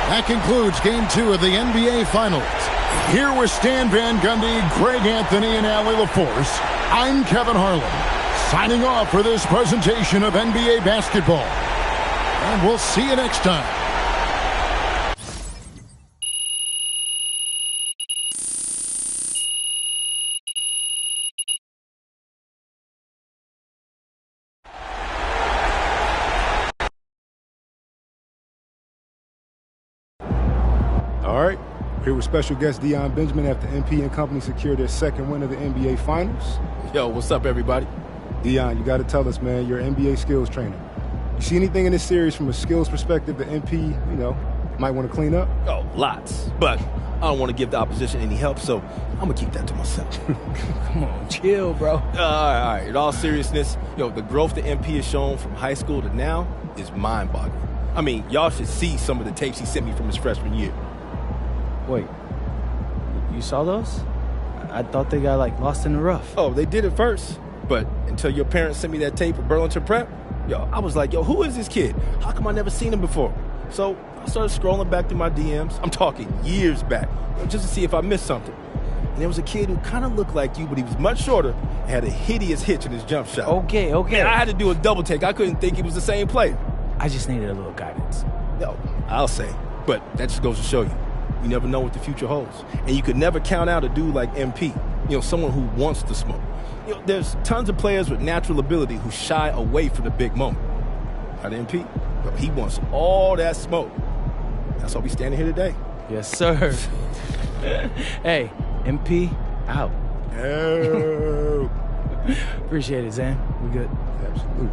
That concludes Game 2 of the NBA Finals. Here with Stan Van Gundy, Greg Anthony, and Allie LaForce, I'm Kevin Harlan, signing off for this presentation of NBA basketball. And we'll see you next time. All right. Here with special guest Deion Benjamin after MP and company secured their second win of the NBA Finals. Yo, what's up, everybody? Deion, you got to tell us, man, you're an NBA skills trainer. You see anything in this series from a skills perspective that MP, might want to clean up? Oh, lots. But I don't want to give the opposition any help, so I'm going to keep that to myself. Come on, chill, bro. All right. In all seriousness, the growth that MP has shown from high school to now is mind-boggling. I mean, y'all should see some of the tapes he sent me from his freshman year. Wait, you saw those? I thought they got, lost in the rough. Oh, they did it first. But until your parents sent me that tape of Burlington Prep, I was like, who is this kid? How come I never seen him before? So I started scrolling back through my DMs. I'm talking years back, just to see if I missed something. And there was a kid who kind of looked like you, but he was much shorter and had a hideous hitch in his jump shot. Okay. Man, I had to do a double take. I couldn't think he was the same player. I just needed a little guidance. I'll say. But that just goes to show you. You never know what the future holds. And you could never count out a dude like MP, someone who wants to smoke. There's tons of players with natural ability who shy away from the big moment. Not MP. He wants all that smoke. That's why we standing here today. Yes, sir. Hey, MP, out. Oh. Appreciate it, Zan. We good? Absolutely.